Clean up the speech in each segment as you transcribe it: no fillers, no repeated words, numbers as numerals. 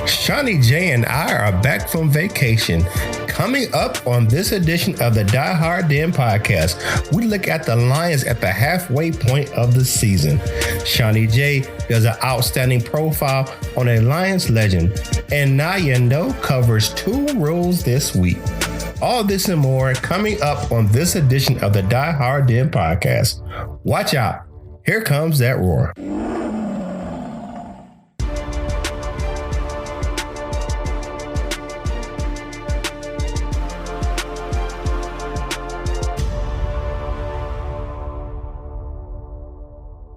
Seany J and I are back from vacation. Coming up on this edition of the Die Hard Den podcast, we look at the Lions at the halfway point of the season. Seany J does an outstanding profile on a Lions legend, and Nayendo covers two roles this week. All this and more coming up on this edition of the Die Hard Den podcast. Watch out. Here comes that roar.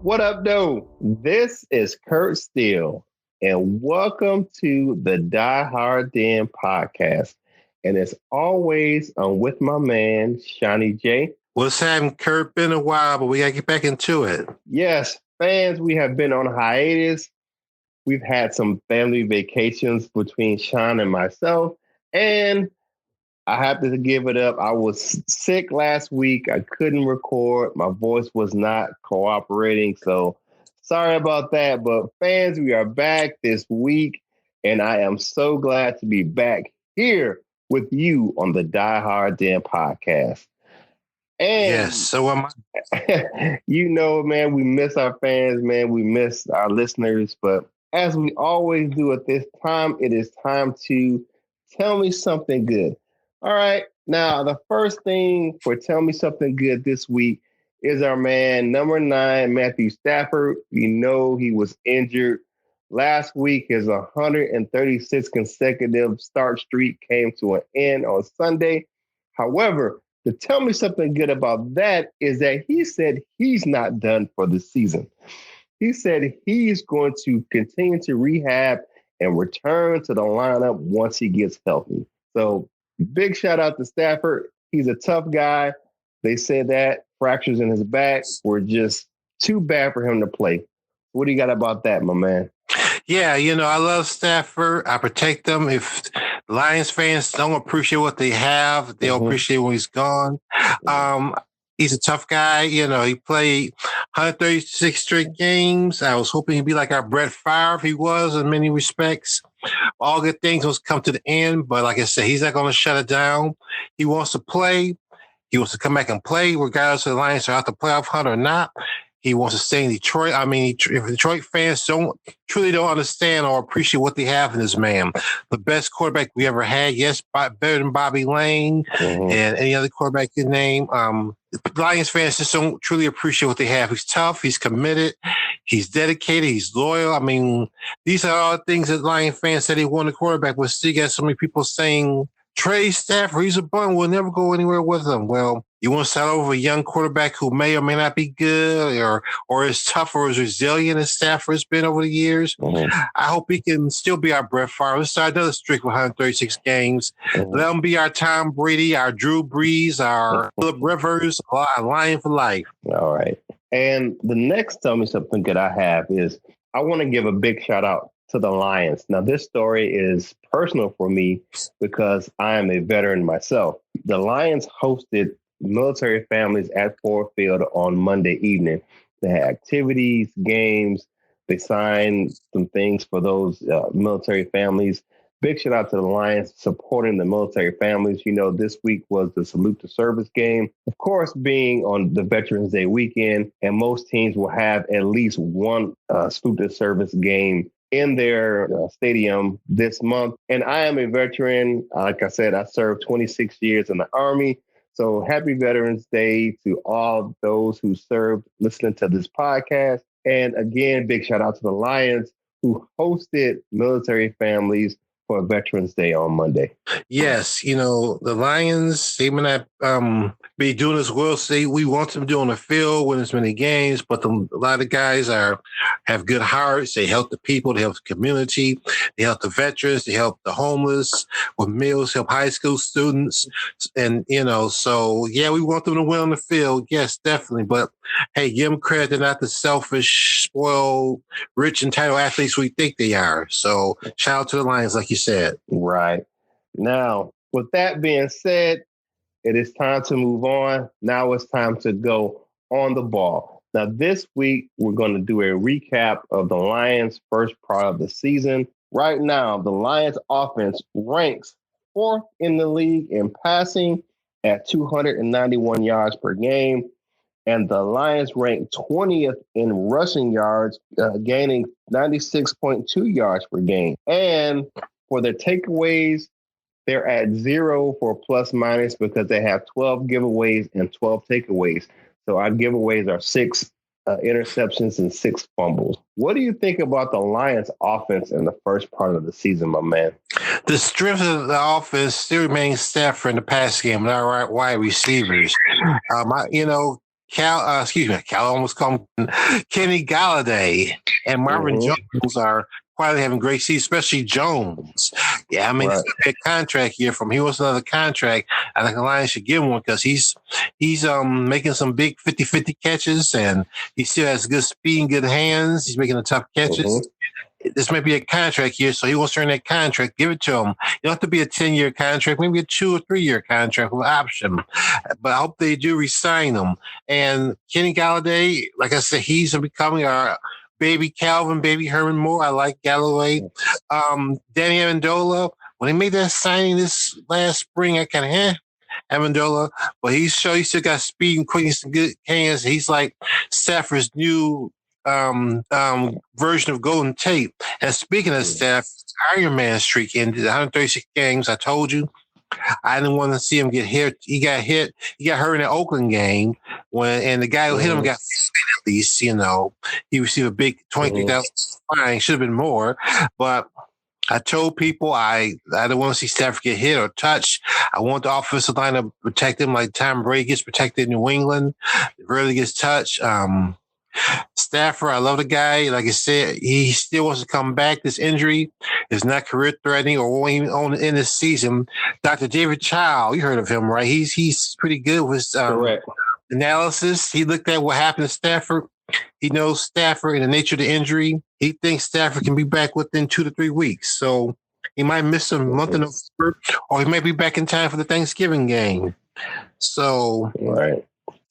What up, though? This is Kurt Steele, and welcome to the Die Hard Den podcast. And as always, I'm with my man, Seany J. What's happening, Kurt? Been a while, but we got to get back into it. Yes, fans, we have been on hiatus. We've had some family vacations between Sean and myself, and I have to give it up. I was sick last week. I couldn't record. My voice was not cooperating. So sorry about that. But fans, we are back this week. And I am so glad to be back here with you on the Die Hard Den podcast. And yes, so am I. You know, man, we miss our fans, man. We miss our listeners. But as we always do at this time, it is time to tell me something good. All right. Now, the first thing for Tell Me Something Good this week is our man, number 9, Matthew Stafford. You know he was injured. Last week, his 136 consecutive start streak came to an end on Sunday. However, to tell me something good about that is that he said he's not done for the season. He said he's going to continue to rehab and return to the lineup once he gets healthy. So, big shout out to Stafford. He's a tough guy. They said that fractures in his back were just too bad for him to play. What do you got about that, my man? Yeah, you know, I love Stafford. I protect them. If Lions fans don't appreciate what they have, they'll appreciate when he's gone. He's a tough guy. You know, he played 136 straight games. I was hoping he'd be like our Brett Favre. He was in many respects. All good things must come to the end. But like I said, he's not going to shut it down. He wants to play. He wants to come back and play, regardless of the Lions are out the playoff hunt or not. He wants to stay in Detroit. I mean, if Detroit fans truly don't understand or appreciate what they have in this man, the best quarterback we ever had, yes, better than Bobby Lane and any other quarterback you name. Lions fans just don't truly appreciate what they have. He's tough. He's committed. He's dedicated. He's loyal. I mean, these are all things that Lions fans said they want a quarterback, but still got so many people saying, Trey Stafford, he's a bum. We'll never go anywhere with him. Well, you want to start over a young quarterback who may or may not be good or as tough or as resilient as Stafford's been over the years. I hope he can still be our Brett Favre. Let's start another streak with 136 games. Let him be our Tom Brady, our Drew Brees, our Phillip Rivers, our Lion for life. All right. And the next Tell Me Something Good I have is I want to give a big shout out to the Lions. Now, this story is personal for me because I am a veteran myself. The Lions hosted military families at Ford Field on Monday evening. They had activities, games. They signed some things for those military families. Big shout out to the Lions supporting the military families. You know, this week was the Salute to Service game. Of course, being on the Veterans Day weekend, and most teams will have at least one Salute to Service game in their stadium this month. And I am a veteran. Like I said, I served 26 years in the Army. So happy Veterans Day to all those who served listening to this podcast. And again, big shout out to the Lions who hosted military families for Veterans Day on Monday. Yes, you know, the Lions, they may not be doing as well as we want them to do on the field, win as many games, but a lot of guys have good hearts. They help the people, they help the community, they help the veterans, they help the homeless with meals, help high school students. And, you know, so, yeah, we want them to win on the field. Yes, definitely. But, hey, give them credit. They're not the selfish, spoiled, rich, entitled athletes we think they are. So shout out to the Lions, like you said. Right. Now, with that being said, it is time to move on. Now it's time to go on the ball. Now, this week, we're going to do a recap of the Lions' first part of the season. Right now, the Lions offense ranks fourth in the league in passing at 291 yards per game. And the Lions rank 20th in rushing yards, gaining 96.2 yards per game. And for their takeaways, they're at 0 for plus minus because they have 12 giveaways and 12 takeaways. So our giveaways are 6 interceptions and 6 fumbles. What do you think about the Lions offense in the first part of the season, my man? The strength of the offense still remains Stafford in the pass game with our wide receivers. Cal almost called Kenny Galladay and Marvin Jones are quietly having great seasons, especially Jones. Yeah, I mean, It's a big contract here from he wants another contract. I think the Lions should give him one because he's making some big 50-50 catches and he still has good speed and good hands. He's making the tough catches. This might be a contract here, so he wants to earn that contract. Give it to him. You don't have to be a 10-year contract, maybe a 2 or 3 year contract with option. But I hope they do re-sign him. And Kenny Galladay, like I said, he's becoming our baby Calvin, baby Herman Moore. I like Galloway. Danny Amendola, when he made that signing this last spring, I kind of Amendola, but he still got speed and quickness and good hands. He's like Stafford's new version of Golden Tate. And speaking of Staff, Iron Man streak ended 136 games. I told you. I didn't want to see him get hit. He got hit. He got hurt in the Oakland game and the guy who hit him got at least, he received a big 23,000 fine. Should have been more, but I told people I don't want to see Stafford get hit or touched. I want the offensive line to protect him like Tom Brady gets protected in New England. Rarely gets touched. Stafford, I love the guy. Like I said, he still wants to come back. This injury is not career threatening or won't even own in this season. Dr. David Chow, you heard of him, right? He's pretty good with analysis. He looked at what happened to Stafford. He knows Stafford and the nature of the injury. He thinks Stafford can be back within 2 to 3 weeks. So he might miss a month in November, or he may be back in time for the Thanksgiving game. So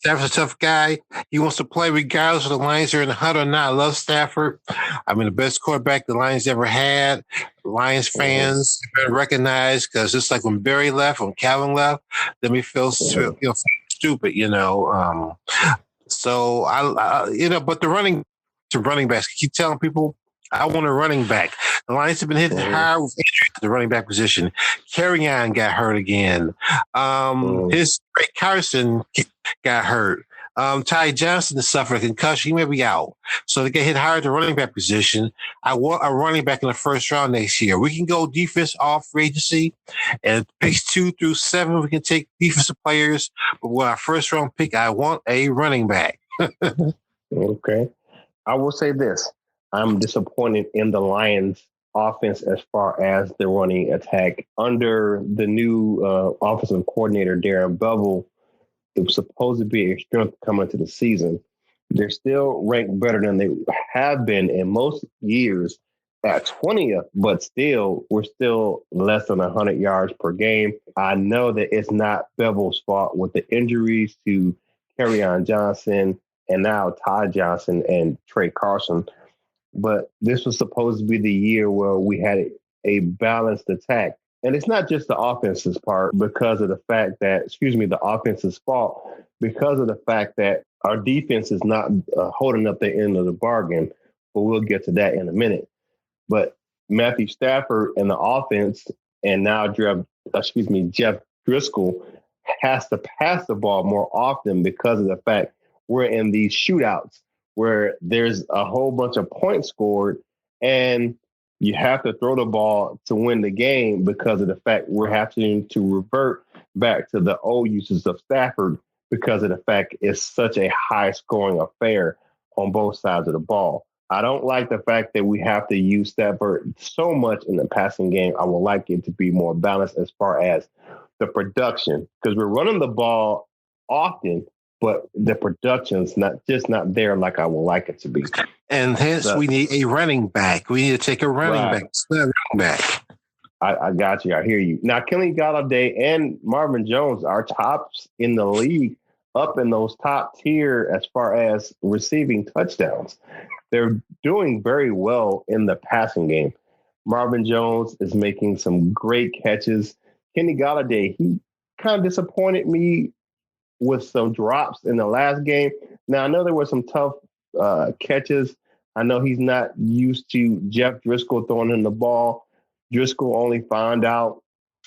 Stafford's a tough guy. He wants to play regardless of the Lions are in the hunt or not. I love Stafford. I mean, the best quarterback the Lions ever had. Lions fans better recognize because just like when Barry left, when Calvin left, then we feel stupid, So but the running backs, keep telling people I want a running back. The Lions have been hit hard with injuries at the running back position. Kerryon got hurt again. His Ray Carson got hurt. Ty Johnson has suffered a concussion. He may be out. So they get hit hard at the running back position. I want a running back in the first round next year. We can go defense off free agency and picks 2 through 7. We can take defensive players. But with our first round pick, I want a running back. Okay. I will say this. I'm disappointed in the Lions offense as far as the running attack. Under the new offensive coordinator, Darren Bevel, it was supposed to be a strength coming into the season. They're still ranked better than they have been in most years at 20th, but still, we're still less than 100 yards per game. I know that it's not Bevel's fault with the injuries to Kerryon Johnson and now Ty Johnson and Trey Carson. But this was supposed to be the year where we had a balanced attack. And it's not just the offense's part because of the fact that, the offense's fault because of the fact that our defense is not holding up the end of the bargain. But we'll get to that in a minute. But Matthew Stafford and the offense and now Jeff Driscoll has to pass the ball more often because of the fact we're in these shootouts where there's a whole bunch of points scored and you have to throw the ball to win the game because of the fact we're having to revert back to the old uses of Stafford because of the fact it's such a high scoring affair on both sides of the ball. I don't like the fact that we have to use Stafford so much in the passing game. I would like it to be more balanced as far as the production because we're running the ball often, but the production's not there like I would like it to be. And hence we need a running back. We need to take a running back. I got you. I hear you. Now, Kenny Galladay and Marvin Jones are tops in the league, up in those top tier as far as receiving touchdowns. They're doing very well in the passing game. Marvin Jones is making some great catches. Kenny Galladay, he kind of disappointed me with some drops in the last game. Now, I know there were some tough catches. I know he's not used to Jeff Driscoll throwing him the ball. Driscoll only found out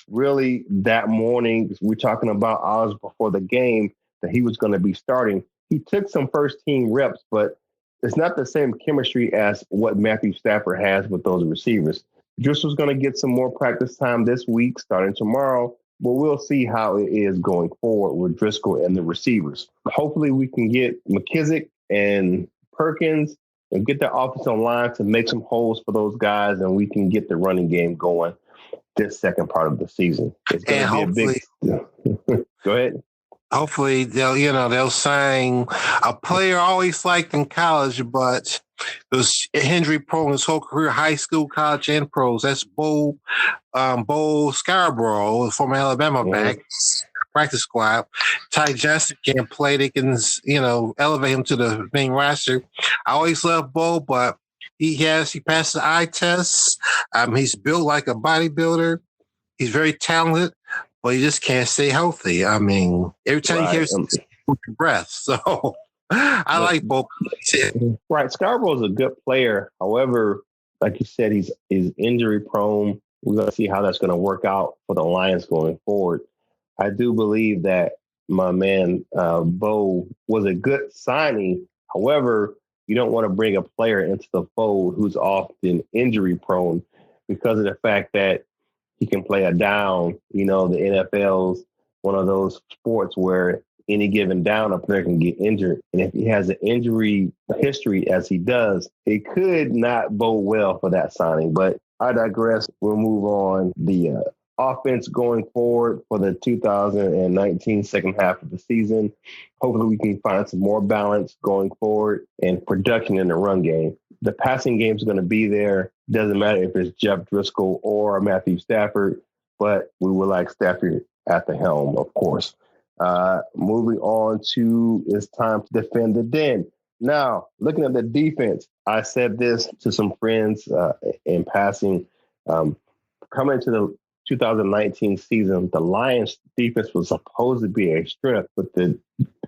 really that morning, we're talking about hours before the game, that he was going to be starting. He took some first team reps, but it's not the same chemistry as what Matthew Stafford has with those receivers. Driscoll's going to get some more practice time this week, starting tomorrow, but we'll see how it is going forward with Driscoll and the receivers. Hopefully we can get McKissick and Perkins and get the offensive line to make some holes for those guys, and we can get the running game going this second part of the season. It's going to be a big. Go ahead. Hopefully they'll sign a player I always liked in college, but it was injury prone his whole career, high school, college, and pros. That's Bo Scarborough, former Alabama back, practice squad. Ty Johnson can't play. They can, elevate him to the main roster. I always loved Bo, but he passed the eye test. He's built like a bodybuilder. He's very talented, but he just can't stay healthy. I mean, every time you hear your breath. So I like both. Right. Scarborough's a good player. However, like you said, he's injury prone. We're going to see how that's going to work out for the Lions going forward. I do believe that my man Bo was a good signing. However, you don't want to bring a player into the fold who's often injury prone because of the fact that he can play a down. The NFL's one of those sports where any given down, a player can get injured. And if he has an injury history as he does, it could not bode well for that signing. But I digress. We'll move on. The offense going forward for the 2019 second half of the season. Hopefully we can find some more balance going forward and production in the run game. The passing game is going to be there. Doesn't matter if it's Jeff Driscoll or Matthew Stafford, but we would like Stafford at the helm, of course. Moving on to it's time to defend the den. Now, looking at the defense, I said this to some friends in passing. Coming into the 2019 season, the Lions defense was supposed to be a strength, but the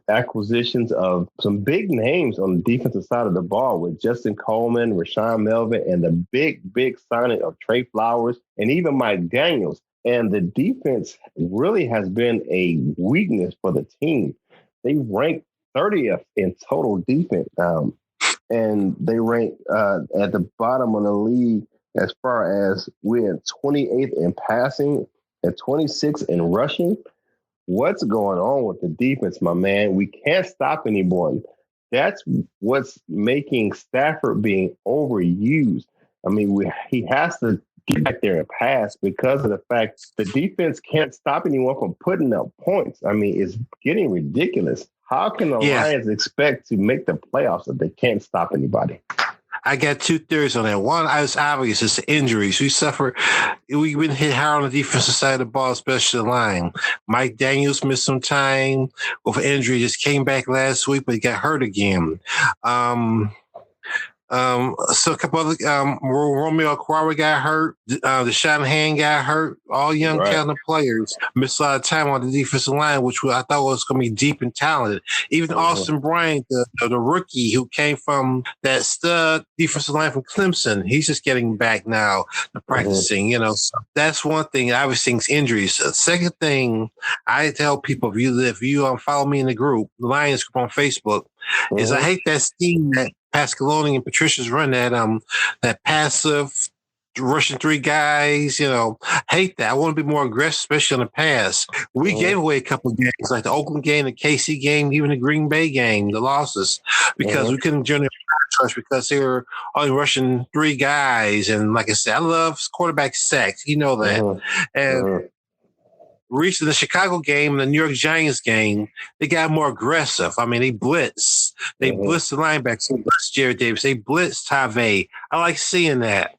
acquisitions of some big names on the defensive side of the ball with Justin Coleman, Rashawn Melvin, and the big signing of Trey Flowers and even Mike Daniels. And the defense really has been a weakness for the team. They ranked 30th in total defense, and they ranked at the bottom of the league as far as we're 28th in passing and 26th in rushing. What's going on with the defense, my man? We can't stop anyone. That's what's making Stafford being overused. I mean, he has to get back there and pass because of the fact the defense can't stop anyone from putting up points. I mean, it's getting ridiculous. How can the Lions expect to make the playoffs if they can't stop anybody? I got two theories on that. One, it's obvious, it's injuries. We've been hit hard on the defensive side of the ball, especially the line. Mike Daniels missed some time with an injury, just came back last week, but he got hurt again. So a couple other Romeo Okwara got hurt, Deshaun Hand got hurt. All young talented players missed a lot of time on the defensive line, which I thought was going to be deep and talented. Even Austin Bryant, the rookie who came from that stud defensive line from Clemson, he's just getting back now to practicing. So that's one thing. Obviously, things injuries. The second thing I tell people, if you follow me in the group, the Lions group on Facebook, is I hate that scheme that Pascaloni and Patricia's run that passive rushing three guys, hate that. I want to be more aggressive, especially on the pass. We gave away a couple of games, like the Oakland game, the KC game, even the Green Bay game, the losses, because we couldn't generate trust because they were only rushing three guys. And like I said, I love quarterback sacks. You know that. And recently, the Chicago game and the New York Giants game, they got more aggressive. I mean, they blitz. They blitz the linebackers. They blitz Jared Davis. They blitz Tave. I like seeing that.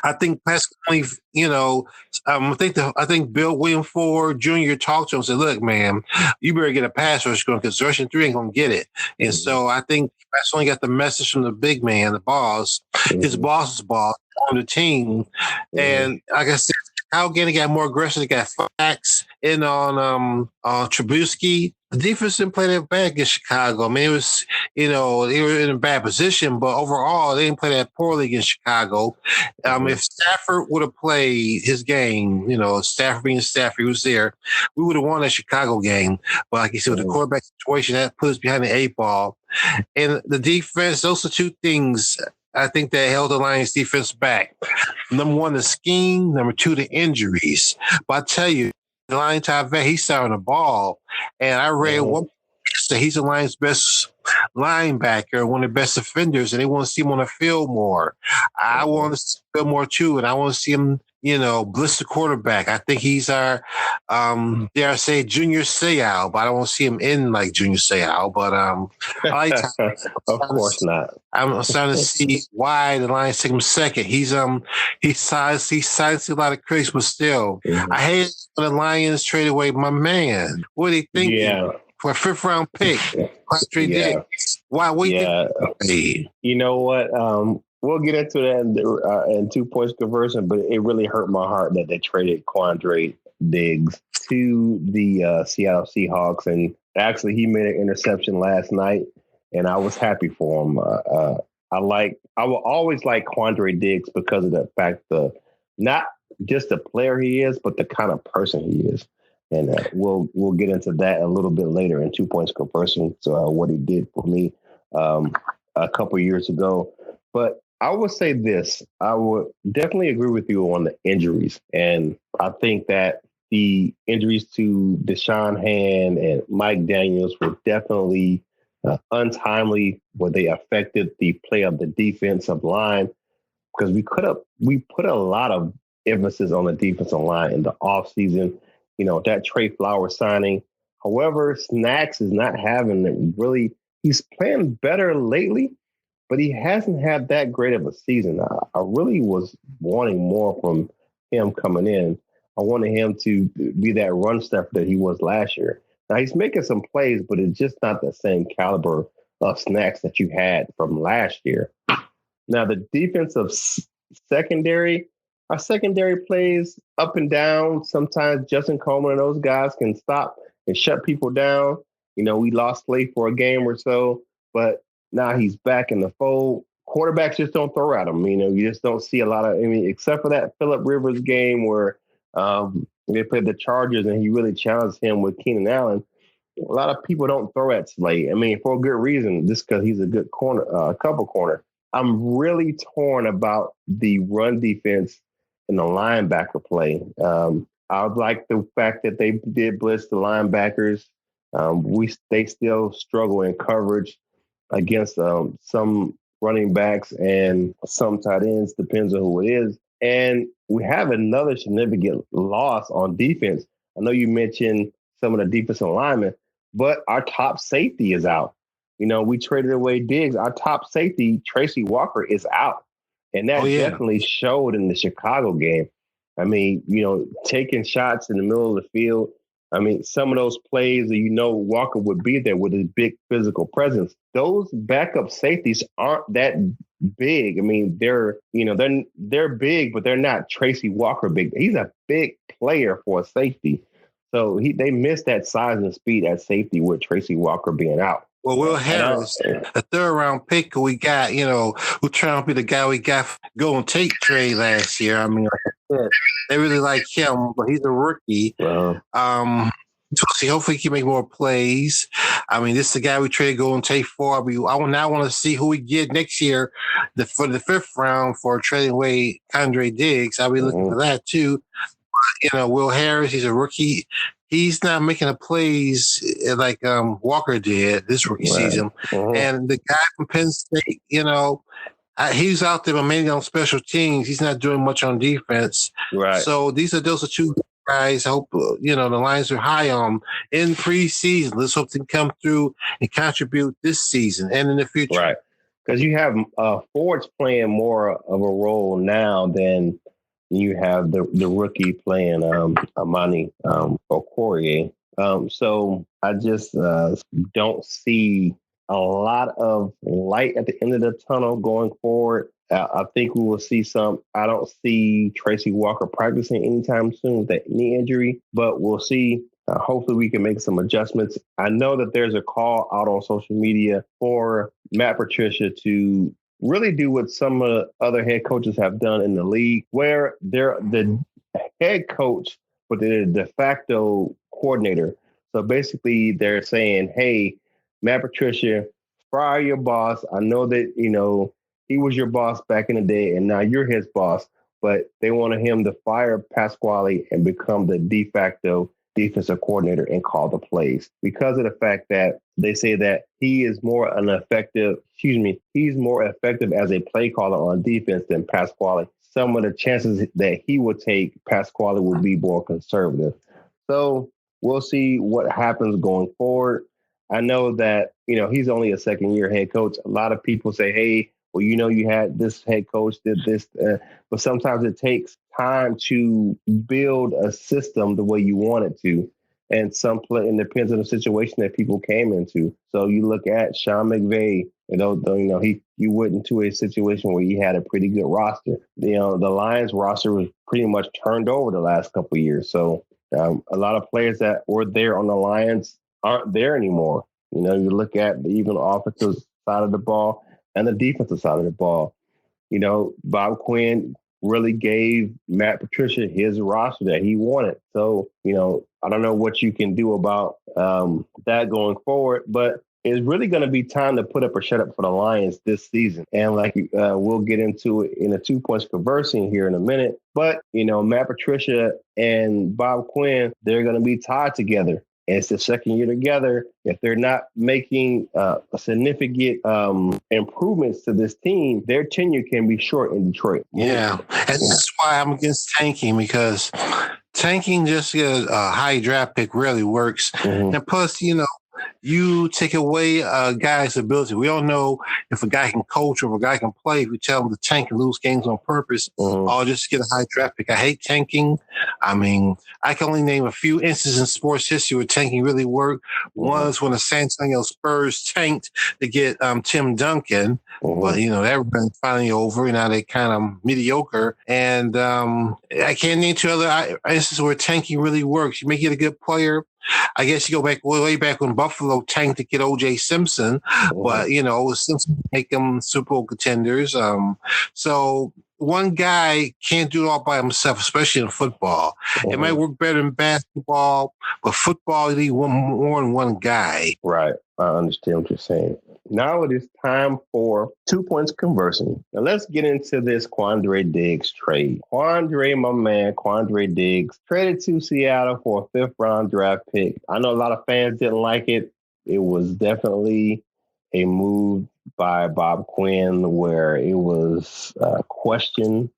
I think Pascaloni, I think Bill William Ford Jr. talked to him and said, look, man, you better get a pass rush going because rushing three ain't going to get it. And so I think Pascaloni got the message from the big man, the boss, his boss's boss. on the team. And like I said, Chicago game, they got more aggressive. They got Flax in on Trubisky. The defense didn't play that bad against Chicago. I mean, it was, they were in a bad position, but overall, they didn't play that poorly against Chicago. If Stafford would have played his game, Stafford being Stafford, he was there, we would have won that Chicago game. But like you said, with the quarterback situation, that put us behind the eight ball. And the defense, those are two things I think that held the Lions defense back. Number one, the scheme. Number two, the injuries. But I tell you, the Lions tight vet, he's starting the ball. And I read one that he's the Lions' best linebacker, one of the best defenders, and they want to see him on the field more. I want to see him more too, and I want to see him, blitz the quarterback. I think he's our, dare I say, Junior Seau, but I don't want to see him in like Junior Seau. But I like of course not. I'm starting to see why the Lions take him second. He's silenced a lot of critics, but still, I hate when the Lions trade away my man. What are they thinking? Yeah. For a fifth round pick, why? What do you think? You know what? We'll get into that in 2 points conversion, but it really hurt my heart that they traded Quandre Diggs to the Seattle Seahawks, and actually he made an interception last night, and I was happy for him. I will always like Quandre Diggs because of the fact not just the player he is, but the kind of person he is. And we'll get into that a little bit later in 2 points conversion. So what he did for me a couple years ago. But I would say this: I would definitely agree with you on the injuries, and I think that the injuries to Deshaun Hand and Mike Daniels were definitely untimely, where they affected the play of the defensive line, because we put a lot of emphasis on the defensive line in the offseason. That Trey Flowers signing. However, Snacks is not having it really. He's playing better lately, but he hasn't had that great of a season. I really was wanting more from him coming in. I wanted him to be that run stuffer that he was last year. Now, he's making some plays, but it's just not the same caliber of Snacks that you had from last year. Now, the defensive secondary, our secondary plays up and down. Sometimes Justin Coleman and those guys can stop and shut people down. We lost Slay for a game or so, but now he's back in the fold. Quarterbacks just don't throw at him. You just don't see a lot of, except for that Phillip Rivers game where they played the Chargers and he really challenged him with Keenan Allen. A lot of people don't throw at Slay. For a good reason, just because he's a good cover corner. I'm really torn about the run defense and the linebacker play. I like the fact that they did blitz the linebackers. They still struggle in coverage against some running backs and some tight ends, depends on who it is. And we have another significant loss on defense. I know you mentioned some of the defensive linemen, but our top safety is out. We traded away Diggs. Our top safety, Tracy Walker, is out. And that definitely showed in the Chicago game. Taking shots in the middle of the field. Some of those plays that Walker would be there with his big physical presence. Those backup safeties aren't that big. They're big, but they're not Tracy Walker big. He's a big player for a safety. So they missed that size and speed at safety with Tracy Walker being out. Well, Will Harris, a third-round pick who we got, who trying to be the guy we got Golden Tate trade last year. Like I said, they really like him, but he's a rookie. So hopefully he can make more plays. This is the guy we traded Golden Tate for. I now want to see who we get next year for the fifth round for trading away Quandre Diggs. I'll be looking for that too. Will Harris, he's a rookie. He's not making the plays like Walker did this rookie season. And the guy from Penn State, he's out there, but mainly on special teams. He's not doing much on defense. Right. So those are two guys. I hope, the Lions are high on in preseason. Let's hope they can come through and contribute this season and in the future. Right. Because you have forwards playing more of a role now than you have the rookie playing Amani Okorie. So I just don't see a lot of light at the end of the tunnel going forward I think we will see some. I don't see Tracy Walker practicing anytime soon with that knee injury, but we'll see. Hopefully, we can make some adjustments. I know that there's a call out on social media for Matt Patricia to really do what some other head coaches have done in the league, where they're the head coach, but they're the de facto coordinator. So basically, they're saying, "Hey, Matt Patricia, fire your boss. I know that he was your boss back in the day, and now you're his boss." But they wanted him to fire Pasquale and become the de facto defensive coordinator and call the plays because of the fact that they say that he's more effective as a play caller on defense than Pasquale. Some of the chances that he would take, Pasquale would be more conservative. So we'll see what happens going forward. I know that, he's only a second-year head coach. A lot of people say, hey, well, you had this head coach did this, but sometimes it takes time to build a system the way you want it to. And it depends on the situation that people came into. So you look at Sean McVay, you went into a situation where you had a pretty good roster. The Lions roster was pretty much turned over the last couple of years. So a lot of players that were there on the Lions aren't there anymore. You look at even the offensive side of the ball and the defensive side of the ball. Bob Quinn really gave Matt Patricia his roster that he wanted. So, I don't know what you can do about that going forward, but it's really going to be time to put up or shut up for the Lions this season. And we'll get into it in a 2 points conversing here in a minute. But, Matt Patricia and Bob Quinn, they're going to be tied together. And it's the second year together. If they're not making significant improvements to this team, their tenure can be short in Detroit. Yeah. And this is why I'm against tanking, because tanking just to get a high draft pick rarely works. Mm-hmm. And plus, you take away a guy's ability. We all know if a guy can coach or if a guy can play, if you tell him to tank and lose games on purpose, or just get a high draft pick. I hate tanking. I mean, I can only name a few instances in sports history where tanking really worked. One is when the San Antonio Spurs tanked to get Tim Duncan. But, everybody's finally over. Now they're kind of mediocre. And I can't name two other instances where tanking really works. You may get a good player. I guess you go back way back when Buffalo tanked to get O.J. Simpson, but Simpson make them Super Bowl contenders. So one guy can't do it all by himself, especially in football. It might work better in basketball, but football, you need more than one guy. Right. I understand what you're saying. Now it is time for 2 points conversing. Now let's get into this Quandre Diggs trade. My man, Quandre Diggs, traded to Seattle for a 5th round draft pick. I know a lot of fans didn't like it. It was definitely a move by Bob Quinn where it was questioned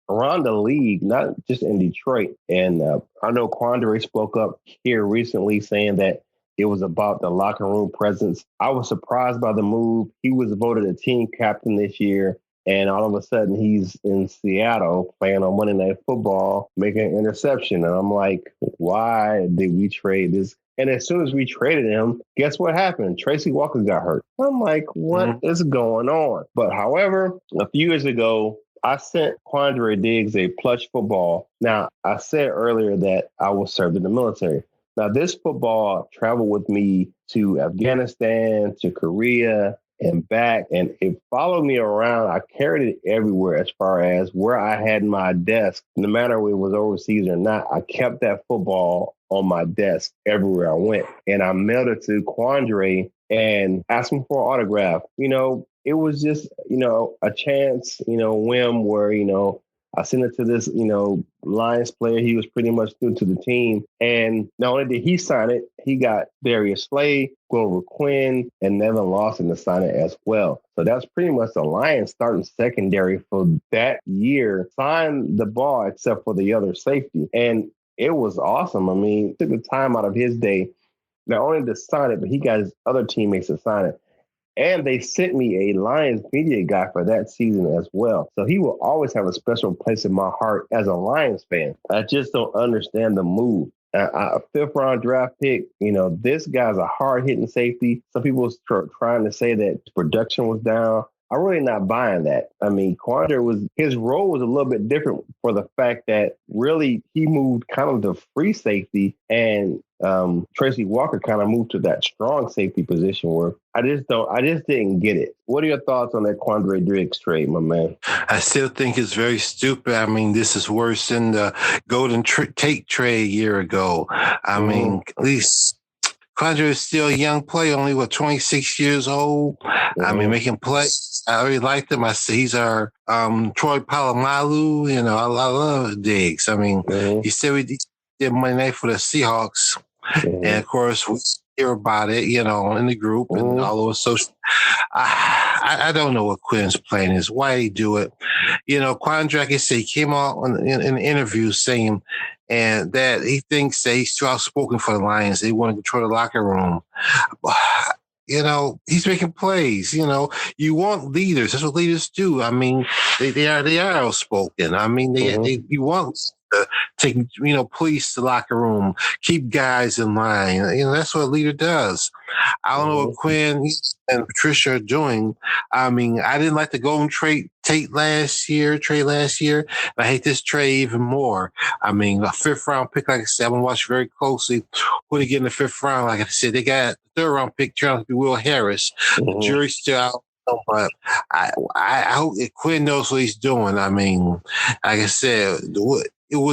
around the league, not just in Detroit. And I know Quandre spoke up here recently saying that it was about the locker room presence. I was surprised by the move. He was voted a team captain this year, and all of a sudden he's in Seattle playing on Monday Night Football, making an interception. And I'm like, why did we trade this? And as soon as we traded him, guess what happened? Tracy Walker got hurt. I'm like, what is going on? But however, a few years ago, I sent Quandre Diggs a plush football. Now, I said earlier that I was served in the military. Now, this football traveled with me to Afghanistan, to Korea, and back, and it followed me around. I carried it everywhere as far as where I had my desk. No matter if it was overseas or not, I kept that football on my desk everywhere I went. And I mailed it to Quandre and asked him for an autograph. It was just, a chance, whim where, I sent it to this, Lions player. He was pretty much new to the team. And not only did he sign it, he got Darius Slay, Grover Quinn, and Nevin Lawson to sign it as well. So that's pretty much the Lions starting secondary for that year. Signed the ball except for the other safety. And it was awesome. I mean, took the time out of his day, not only to sign it, but he got his other teammates to sign it. And they sent me a Lions media guy for that season as well. So he will always have a special place in my heart as a Lions fan. I just don't understand the move. A 5th round draft pick, this guy's a hard-hitting safety. Some people were trying to say that production was down. I'm really not buying that. I mean, Quandre his role was a little bit different for the fact that really he moved kind of the free safety, and Tracy Walker kind of moved to that strong safety position where I just didn't get it. What are your thoughts on that Quandre Diggs trade, my man? I still think it's very stupid. I mean, this is worse than the Golden Tate trade a year ago. I mean, at least Quandre is still a young player, only 26 years old. I mean, making plays. I really like him. I see he's our Troy Polamalu. You know, I love Diggs. I mean, he said he did Monday night for the Seahawks, and of course we hear about it, you know, in the group and all over social. I don't know what Quinn's plan is. Why he do it? You know, Quandre, like I say, came out in an interview saying and that he thinks that he's too outspoken for the Lions. They want to control the locker room. You know, he's making plays. You know, you want leaders. That's what leaders do. I mean, they are outspoken. I mean, you want to take, you know, police the locker room, keep guys in line. You know, that's what a leader does. I don't know what Quinn and Patricia are doing. I mean, I didn't like the Golden Tate last year. I hate this trade even more. I mean, a 5th round pick, like I said, I'm going to watch very closely who they get in the 5th round. Like I said, they got the 3rd round pick trying to be Will Harris. The jury's still out. But I hope that Quinn knows what he's doing. I mean, like I said,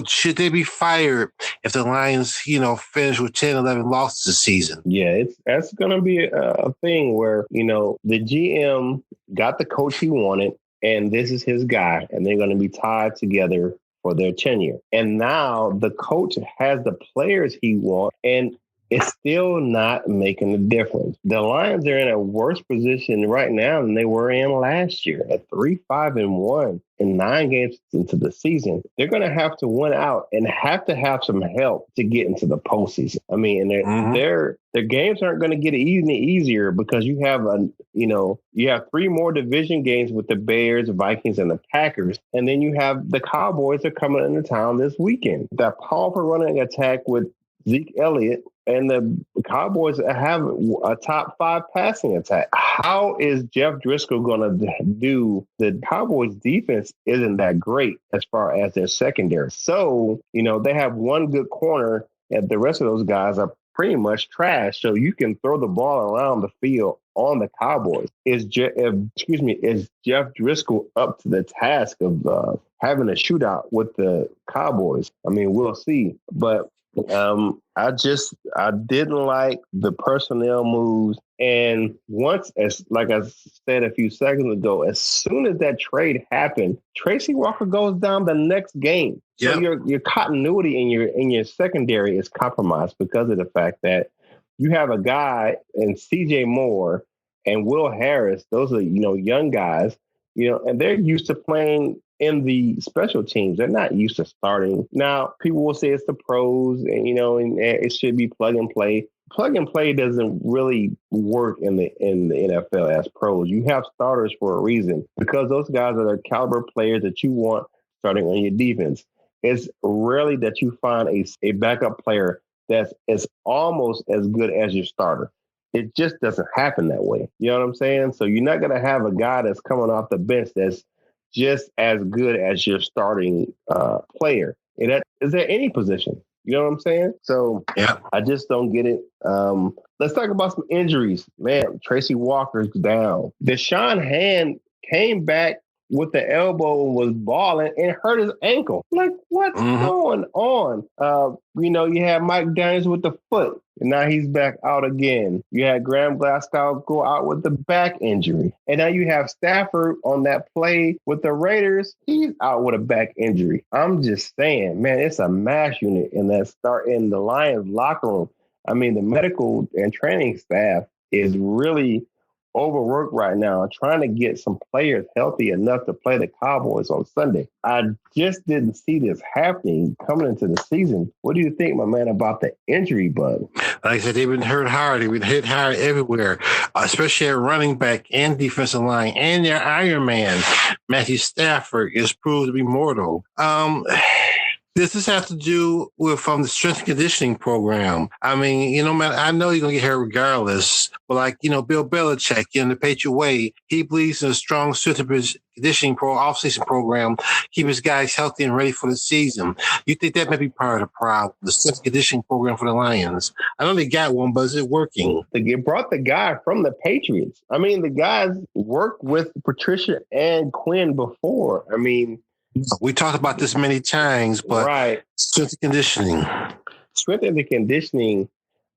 should they be fired if the Lions, you know, finish with 10, 11 losses this season? Yeah, that's going to be a thing where, you know, the GM got the coach he wanted, and this is his guy, and they're going to be tied together for their tenure. And now the coach has the players he wants, and it's still not making a difference. The Lions are in a worse position right now than they were in last year at 3-5-1 in 9 games into the season. They're going to have to win out and have to have some help to get into the postseason. I mean, and their games aren't going to get any easier because you have 3 more division games with the Bears, Vikings, and the Packers, and then you have the Cowboys are coming into town this weekend. That powerful running attack with Zeke Elliott, and the Cowboys have a top 5 passing attack. How is Jeff Driscoll going to do? The Cowboys defense isn't that great as far as their secondary. So, you know, they have one good corner and the rest of those guys are pretty much trash. So you can throw the ball around the field on the Cowboys. Is Jeff Driscoll up to the task of having a shootout with the Cowboys? I mean, we'll see. But I didn't like the personnel moves. And like I said a few seconds ago, as soon as that trade happened, Tracy Walker goes down the next game. So your continuity in your secondary is compromised because of the fact that you have a guy in CJ Moore and Will Harris. Those are, you know, young guys, you know, and they're used to playing in the special teams. They're not used to starting. Now, people will say it's the pros and, you know, and it should be plug and play. Plug and play doesn't really work in the NFL as pros. You have starters for a reason because those guys are the caliber players that you want starting on your defense. It's rarely that you find a backup player that's almost as good as your starter. It just doesn't happen that way. You know what I'm saying? So you're not going to have a guy that's coming off the bench that's just as good as your starting player. Is there any position? You know what I'm saying? So I just don't get it. Let's talk about some injuries. Man, Tracy Walker's down. Deshaun Hand came back with the elbow and was balling and hurt his ankle. Like, what's going on? You know, you had Mike Daniels with the foot, and now he's back out again. You had Graham Glasgow go out with the back injury. And now you have Stafford on that play with the Raiders. He's out with a back injury. I'm just saying, man, it's a mash unit in the Lions locker room. I mean, the medical and training staff is really overworked right now, trying to get some players healthy enough to play the Cowboys on Sunday. I just didn't see this happening coming into the season. What do you think, my man, about the injury bug? Like I said, they've been hurt hard. They've been hit hard everywhere, especially at running back and defensive line. And their Iron Man, Matthew Stafford, is proved to be mortal. Does this have to do with the strength and conditioning program? I mean, man, I know you're gonna get hurt regardless, but like, Bill Belichick, the Patriot way, he believes in a strong strength and conditioning off-season program, keep his guys healthy and ready for the season. You think that may be part of the problem, the strength and conditioning program for the Lions? I know they got one, but is it working? They brought the guy from the Patriots. I mean, the guys worked with Patricia and Quinn before. I mean, we talked about this many times, but right. Strength and conditioning. Strength and conditioning.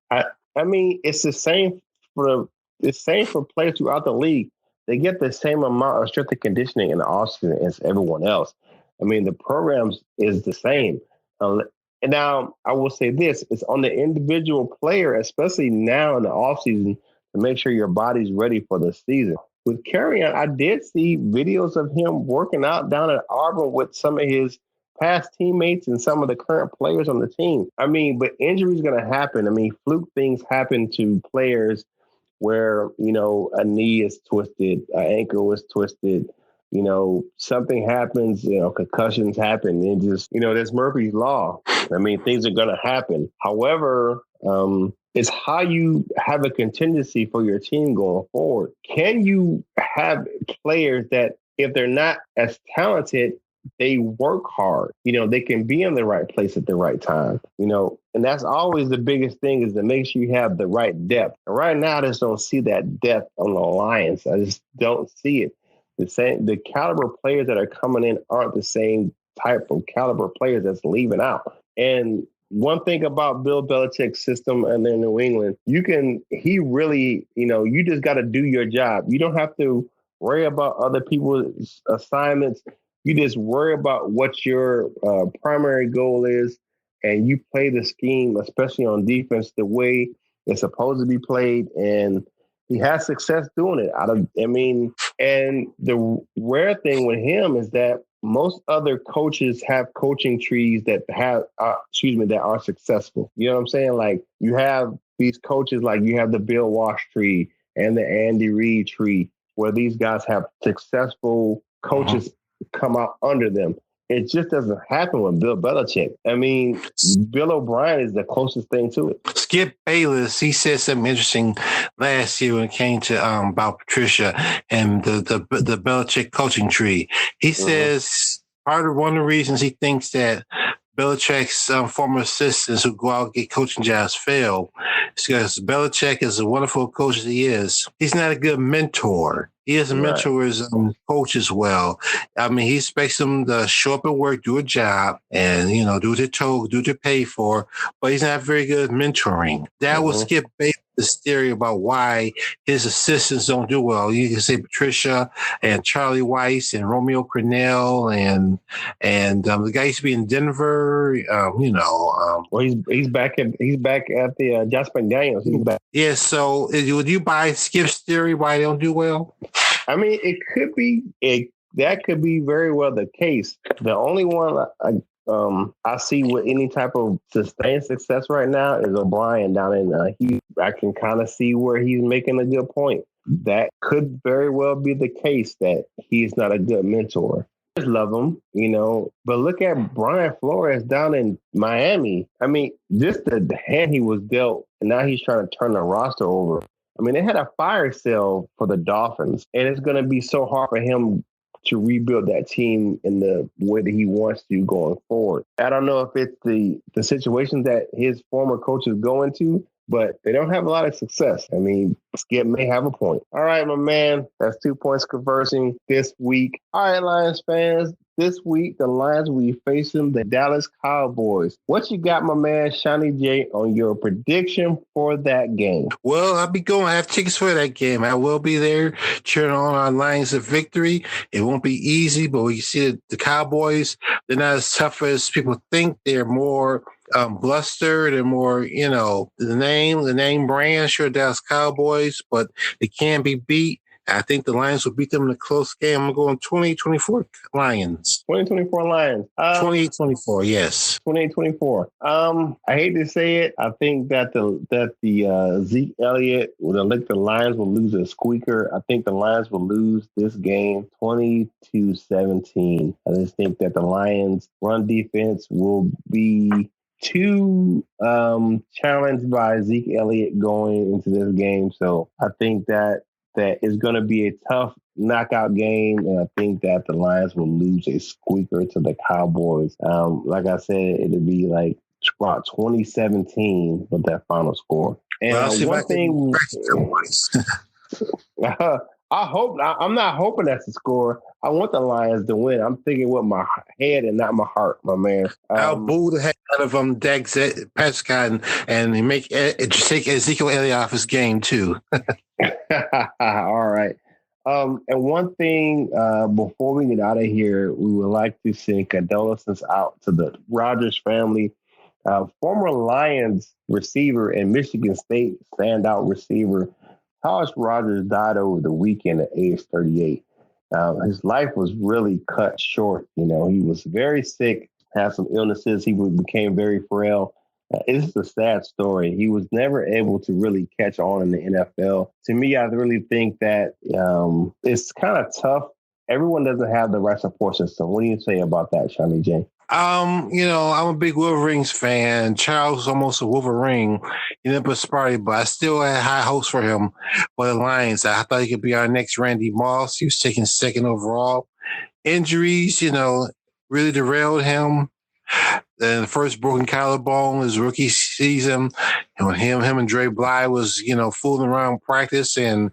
I mean, it's the same for players throughout the league. They get the same amount of strength and conditioning in the offseason as everyone else. I mean, the programs is the same. And now I will say this: it's on the individual player, especially now in the offseason, to make sure your body's ready for the season. With Kerryon, I did see videos of him working out down at Auburn with some of his past teammates and some of the current players on the team. I mean, but injuries going to happen. I mean, fluke things happen to players where, a knee is twisted, an ankle is twisted, something happens, concussions happen. And just, there's Murphy's Law. I mean, things are going to happen. However, it's how you have a contingency for your team going forward. Can you have players that, if they're not as talented, they work hard, they can be in the right place at the right time, and that's always the biggest thing, is to make sure you have the right depth. And right now, I just don't see that depth on the Lions. I just don't see it. The caliber players that are coming in aren't the same type of caliber players that's leaving out. And one thing about Bill Belichick's system and in New England, he really, you just got to do your job. You don't have to worry about other people's assignments. You just worry about what your primary goal is, and you play the scheme, especially on defense, the way it's supposed to be played. And he has success doing it. And the rare thing with him is that most other coaches have coaching trees that are successful. You know what I'm saying? Like, you have these coaches, like you have the Bill Walsh tree and the Andy Reid tree, where these guys have successful coaches come out under them. It just doesn't happen with Bill Belichick. I mean, Bill O'Brien is the closest thing to it. Skip Bayless, he said something interesting last year when it came to about Patricia and the Belichick coaching tree. He says one of the reasons he thinks that Belichick's former assistants who go out and get coaching jobs fail is because Belichick, is a wonderful coach as he is, he's not a good mentor. He doesn't mentor his coaches well. I mean, he expects them to show up at work, do a job, and, do what they're told, do what they're paid for, but he's not very good at mentoring. That was Skip Bayless' theory about why his assistants don't do well. You can say Patricia and Charlie Weiss and Romeo Crennel and the guy used to be in Denver. Well, he's back at the Josh McDaniels. He's back. Yeah. So would you buy Skip's theory why they don't do well? I mean, it could be that could be very well the case. The only one I see with any type of sustained success right now is O'Brien down in Houston. I can kind of see where he's making a good point. That could very well be the case, that he's not a good mentor. I just love him, but look at Brian Flores down in Miami. I mean, just the hand he was dealt, and now he's trying to turn the roster over. I mean, they had a fire sale for the Dolphins, and it's going to be so hard for him to rebuild that team in the way that he wants to going forward. I don't know if it's the situation that his former coaches go into, but they don't have a lot of success. I mean, Skip may have a point. All right, my man, that's 2 points conversing this week. All right, Lions fans, this week the Lions will be facing the Dallas Cowboys. What you got, my man, Seany J, on your prediction for that game? Well, I'll be going. I have tickets for that game. I will be there cheering on our Lions of victory. It won't be easy, but we see the Cowboys, they're not as tough as people think. They're more bluster. They're more, the name brand, sure, Dallas Cowboys, but they can be beat. I think the Lions will beat them in a close game. I'm going 2024 Lions. 2024 Lions. 2024, yes. 2024. I hate to say it. I think that the Zeke Elliott the Lions will lose a squeaker. I think the Lions will lose this game 20-17. I just think that the Lions run defense will be too challenged by Zeke Elliott going into this game. So I think that is going to be a tough knockout game, and I think that the Lions will lose a squeaker to the Cowboys. Like I said, it'll be like about 2017 with that final score. And well, one thing, I'm not hoping that's the score. I want the Lions to win. I'm thinking with my head and not my heart, my man. I'll boo the heck out of Dak Prescott and make take Ezekiel Elliott off his game too. All right. And one thing before we get out of here, we would like to send condolences out to the Rodgers family. Former Lions receiver and Michigan State standout receiver Josh Rodgers died over the weekend at age 38. His life was really cut short. You know, he was very sick, had some illnesses. He became very frail. It's a sad story. He was never able to really catch on in the NFL. To me, I really think that it's kind of tough. Everyone doesn't have the right support system. What do you say about that, Seany J? You know, I'm a big Wolverines fan. Charles was almost a Wolverine. He never Sparty, but I still had high hopes for him for the Lions. I thought he could be our next Randy Moss. He was taken second overall. Injuries, you know, really derailed him. Then the first broken collarbone his rookie season. And when him and Dre Bly was, you know, fooling around practice, and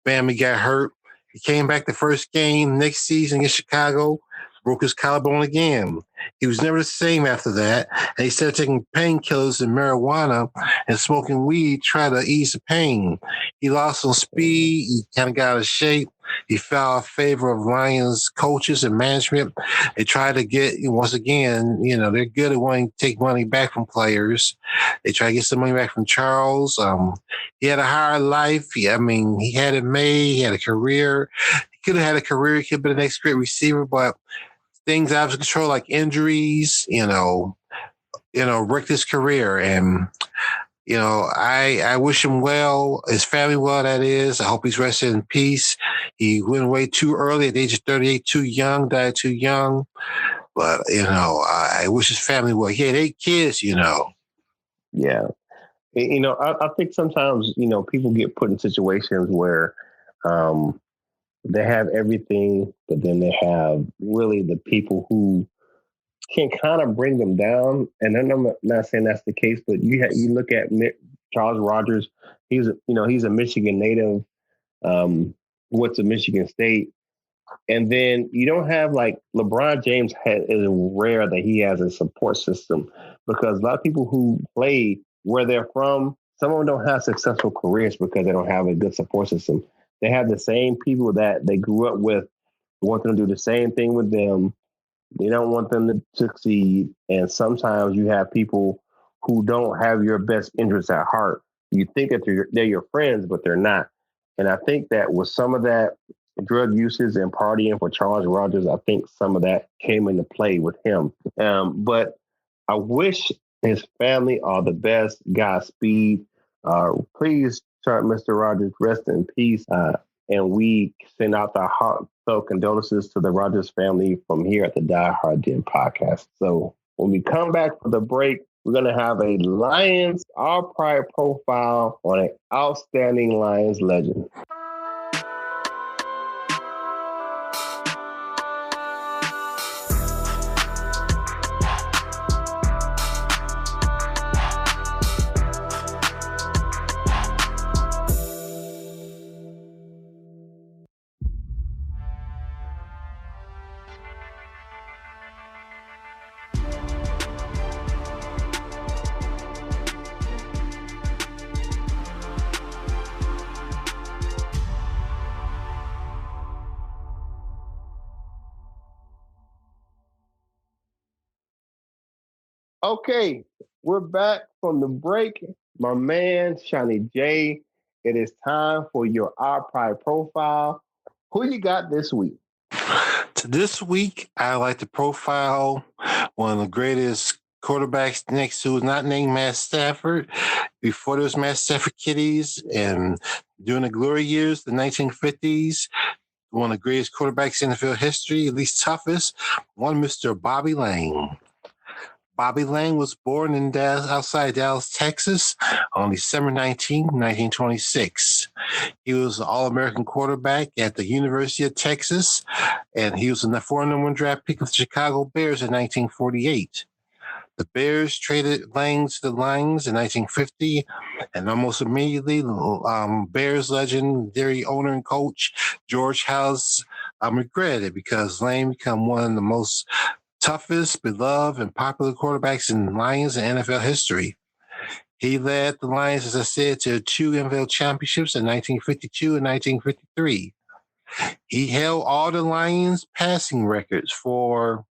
bam, he got hurt. He came back the first game next season in Chicago, broke his collarbone again. He was never the same after that. And he started taking painkillers and marijuana and smoking weed, trying to ease the pain. He lost some speed. He kind of got out of shape. He fell in favor of Lions coaches and management. They tried to get, once again, you know, they're good at wanting to take money back from players. They try to get some money back from Charles. He had a hard life. He had it made. He had a career. He could have had a career. He could have been the next great receiver, but things out of control, like injuries, wrecked his career. And, I wish him well, his family well, that is. I hope he's rested in peace. He went away too early at the age of 38, too young, died too young. But, I wish his family well. He had 8 kids, Yeah. I think sometimes, people get put in situations where they have everything, but then they have really the people who can kind of bring them down. And I'm not saying that's the case, but you look at Charles Rodgers. He's a Michigan native. Went to Michigan State, and then you don't have like LeBron James is rare that he has a support system, because a lot of people who play where they're from, some of them don't have successful careers because they don't have a good support system. They have the same people that they grew up with, want them to do the same thing with them. They don't want them to succeed. And sometimes you have people who don't have your best interests at heart. You think that they're your friends, but they're not. And I think that with some of that drug uses and partying for Charles Rodgers, I think some of that came into play with him. But I wish his family all the best. Godspeed. Please, Mr. Rodgers, rest in peace. And we send out the heartfelt condolences to the Rodgers family from here at the Die Hard Den podcast. So when we come back for the break, we're going to have a Lions All Pride profile on an outstanding Lions legend. Okay, we're back from the break. My man, Seany J, it is time for your Our Pride profile. Who you got this week? This week, I like to profile one of the greatest quarterbacks next to, not named Matt Stafford. Before there was Matt Stafford Kitties, and during the glory years, the 1950s, one of the greatest quarterbacks in NFL history, at least toughest, one Mr. Bobby Lang. Bobby Lang was born in Dallas, outside Dallas, Texas, on December 19, 1926. He was an All-American quarterback at the University of Texas, and he was in the 4-1 draft pick of the Chicago Bears in 1948. The Bears traded Lang to the Lions in 1950, and almost immediately, Bears legendary owner and coach George House regretted it because Lang became one of the most toughest, beloved, and popular quarterbacks in Lions and NFL history. He led the Lions, as I said, to 2 NFL championships in 1952 and 1953. He held all the Lions passing records for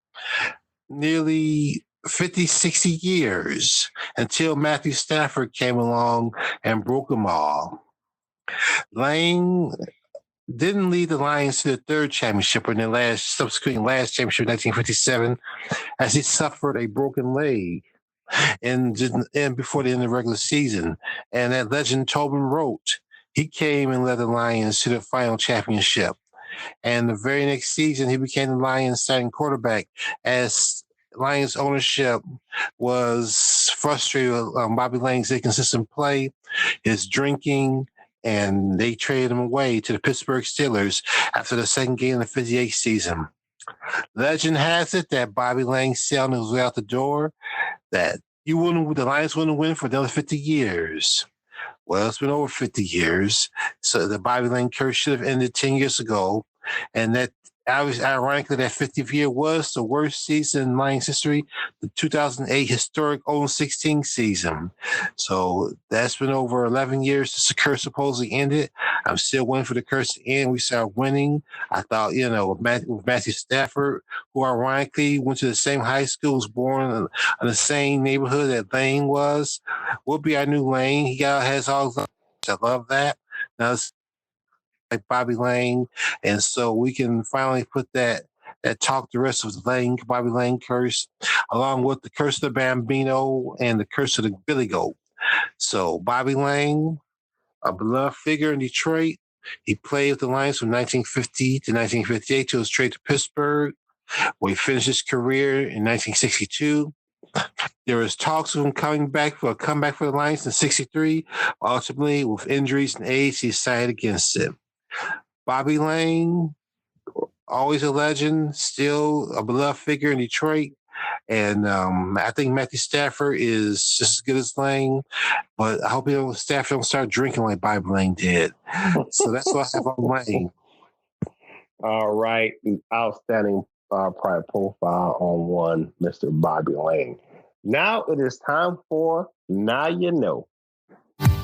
nearly 50, 60 years until Matthew Stafford came along and broke them all. Lang didn't lead the Lions to the 3rd championship in their subsequent last championship in 1957 as he suffered a broken leg and before the end of the regular season. And that legend Tobin wrote, he came and led the Lions to the final championship. And the very next season, he became the Lions starting quarterback as Lions ownership was frustrated with Bobby Lang's inconsistent play, his drinking, and they traded him away to the Pittsburgh Steelers after the second game of the 58 season. Legend has it that Bobby Lang said on his way out the door that the Lions wouldn't win for another 50 years. Well, it's been over 50 years, so the Bobby Lang curse should have ended 10 years ago, and that ironically, that 50th year was the worst season in Lions history, the 2008 historic 0-16 season. So that's been over 11 years since the curse supposedly ended. I'm still waiting for the curse to end. We start winning. I thought, with Matthew Stafford, who ironically went to the same high school, was born in the same neighborhood that Lane was, will be our new Lane. He has all his. I love that. Now it's like Bobby Lang, and so we can finally put that talk the rest of the Bobby Lang curse, along with the curse of the Bambino and the curse of the Billy Goat. So Bobby Lang, a beloved figure in Detroit, he played with the Lions from 1950 to 1958 till his trade to Pittsburgh, where he finished his career in 1962. There was talks of him coming back for a comeback for the Lions in 63. Ultimately, with injuries and age, he decided against it. Bobby Lang, always a legend, still a beloved figure in Detroit. And I think Matthew Stafford is just as good as Lang, but I hope Stafford don't start drinking like Bobby Lang did. So that's what I have on Lang. All right. Outstanding pride profile on one, Mr. Bobby Lang. Now it is time for Now You Know.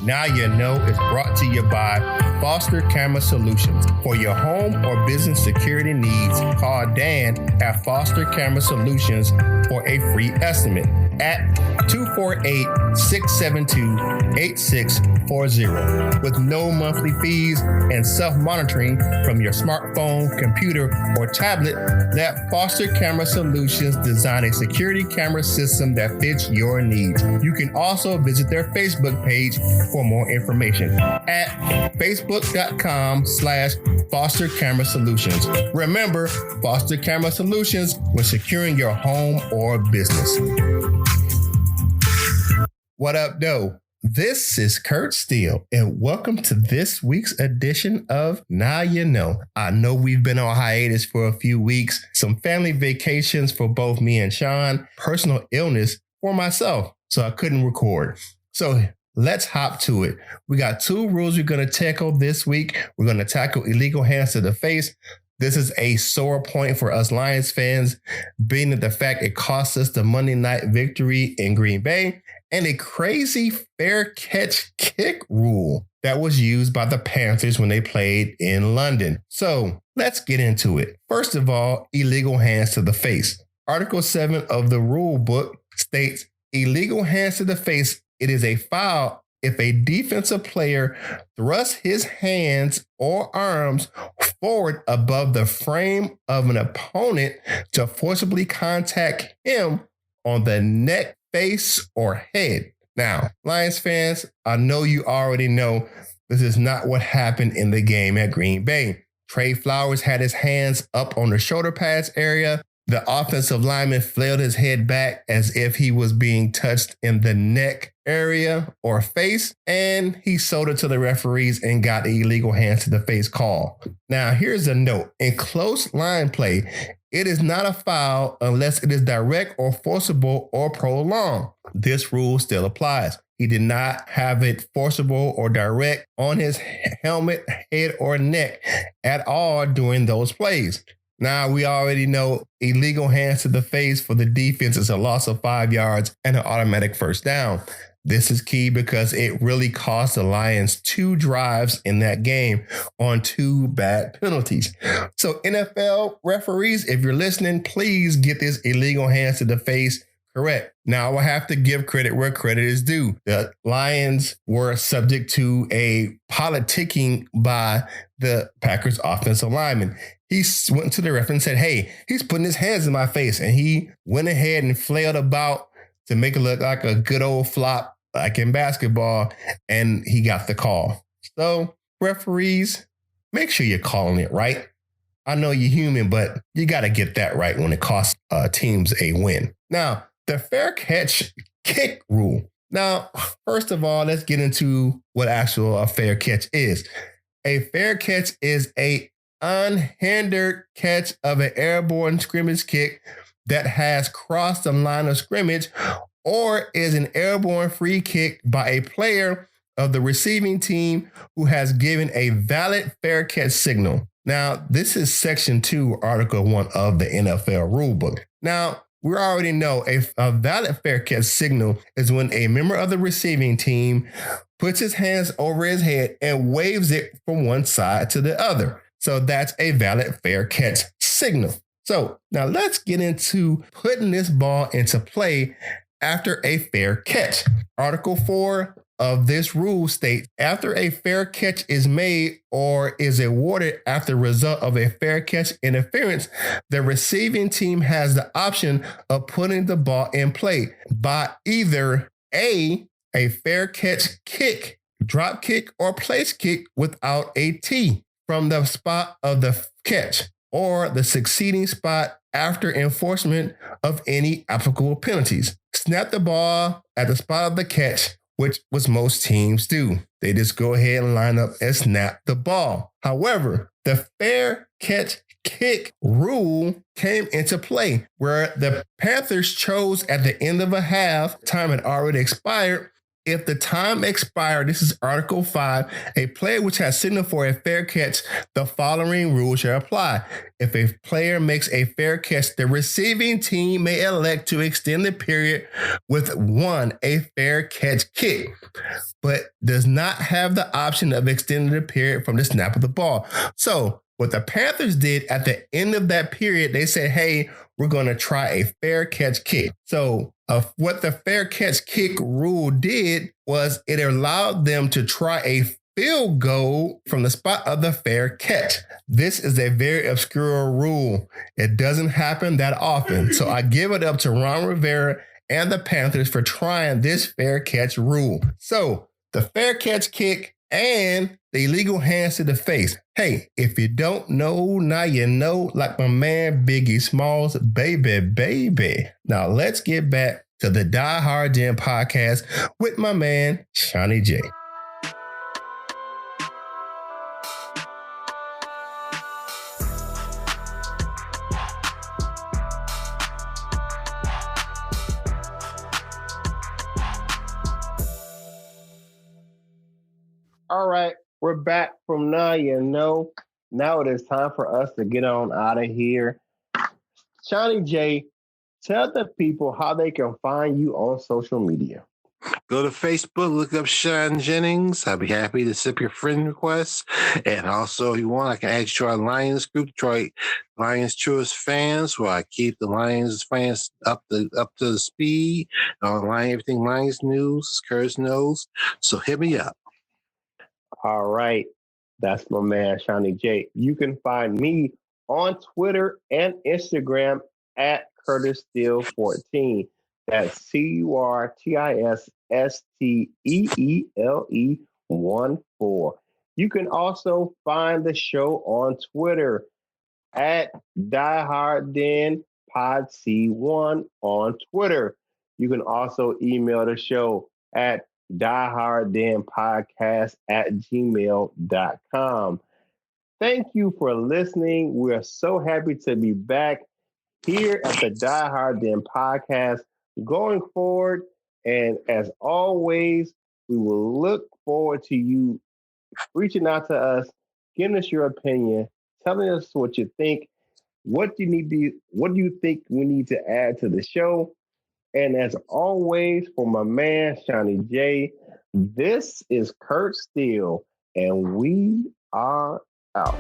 Now You Know is brought to you by Foster Camera Solutions. For your home or business security needs, call Dan at Foster Camera Solutions for a free estimate at 248-672-8640. With no monthly fees and self-monitoring from your smartphone, computer, or tablet, let Foster Camera Solutions design a security camera system that fits your needs. You can also visit their Facebook page for more information at facebook.com/Foster Camera Solutions. Remember, Foster Camera Solutions when securing your home or business. What up, though? This is Kurt Steele, and welcome to this week's edition of Now You Know. I know we've been on hiatus for a few weeks, some family vacations for both me and Sean, personal illness for myself, so I couldn't record. So let's hop to it. We got 2 rules we're going to tackle this week. We're going to tackle illegal hands to the face. This is a sore point for us Lions fans, being the fact it cost us the Monday night victory in Green Bay, and a crazy fair catch kick rule that was used by the Panthers when they played in London. So let's get into it. First of all, illegal hands to the face. Article 7 of the rule book states illegal hands to the face. It is a foul if a defensive player thrusts his hands or arms forward above the frame of an opponent to forcibly contact him on the neck, face, or head. Now, Lions fans, I know you already know this is not what happened in the game at Green Bay. Trey Flowers had his hands up on the shoulder pads area. The offensive lineman flailed his head back as if he was being touched in the neck area or face, and he sold it to the referees and got the illegal hands to the face call. Now, here's a note. In close line play, it is not a foul unless it is direct or forcible or prolonged. This rule still applies. He did not have it forcible or direct on his helmet, head, or neck at all during those plays. Now, we already know illegal hands to the face for the defense is a loss of 5 yards and an automatic first down. This is key because it really cost the Lions 2 drives in that game on 2 bad penalties. So NFL referees, if you're listening, please get this illegal hands to the face correct. Now, I have to give credit where credit is due. The Lions were subject to a politicking by the Packers offensive lineman. He went to the ref and said, hey, he's putting his hands in my face. And he went ahead and flailed about to make it look like a good old flop, like in basketball. And he got the call. So referees, make sure you're calling it right. I know you're human, but you got to get that right when it costs teams a win. Now, the fair catch kick rule. Now, first of all, let's get into what a fair catch is. A fair catch is a unhindered catch of an airborne scrimmage kick that has crossed the line of scrimmage or is an airborne free kick by a player of the receiving team who has given a valid fair catch signal. Now, this is Section 2, Article 1 of the NFL rulebook. Now, we already know a valid fair catch signal is when a member of the receiving team puts his hands over his head and waves it from one side to the other. So that's a valid fair catch signal. So now let's get into putting this ball into play after a fair catch. Article 4 of this rule states, after a fair catch is made or is awarded after the result of a fair catch interference, the receiving team has the option of putting the ball in play by either a fair catch kick, drop kick, or place kick without a tee from the spot of the catch, or the succeeding spot after enforcement of any applicable penalties. Snap the ball at the spot of the catch, which was most teams do. They just go ahead and line up and snap the ball. However, the fair catch kick rule came into play where the Panthers chose at the end of a half, time had already expired. If the time expired, this is Article 5, a player which has signaled for a fair catch, the following rules shall apply. If a player makes a fair catch, the receiving team may elect to extend the period with a fair catch kick, but does not have the option of extending the period from the snap of the ball. So what the Panthers did at the end of that period, they said, hey, we're going to try a fair catch kick. So what the fair catch kick rule did was it allowed them to try a field goal from the spot of the fair catch. This is a very obscure rule. It doesn't happen that often. So I give it up to Ron Rivera and the Panthers for trying this fair catch rule. So the fair catch kick and the illegal hands to the face. Hey, if you don't know, now you know, like my man Biggie Smalls, baby. Now let's get back to the Die Hard Gym podcast with my man, Seany J. All right, we're back from Now You Know. Now it is time for us to get on out of here. Seany J, tell the people how they can find you on social media. Go to Facebook, look up Sean Jennings. I'll be happy to accept your friend requests. And also, if you want, I can add you to our Lions group, Detroit Lions Truest Fans, where I keep the Lions fans up to the speed on everything Lions news, as Curtis knows. So hit me up. All right. That's my man, Seany J. You can find me on Twitter and Instagram at Curtis Steele 14. That's CurtisSteele 14. You can also find the show on Twitter at Die Hard Den Pod C1 on Twitter. You can also email the show at dieharddenpodcast@gmail.com. Thank you for listening. We're so happy to be back here at the Die Hard Den podcast going forward. And as always, we will look forward to you reaching out to us, giving us your opinion, telling us what you think, what do you think we need to add to the show. And as always, for my man, Seany J, this is Kurt Steele, and we are out.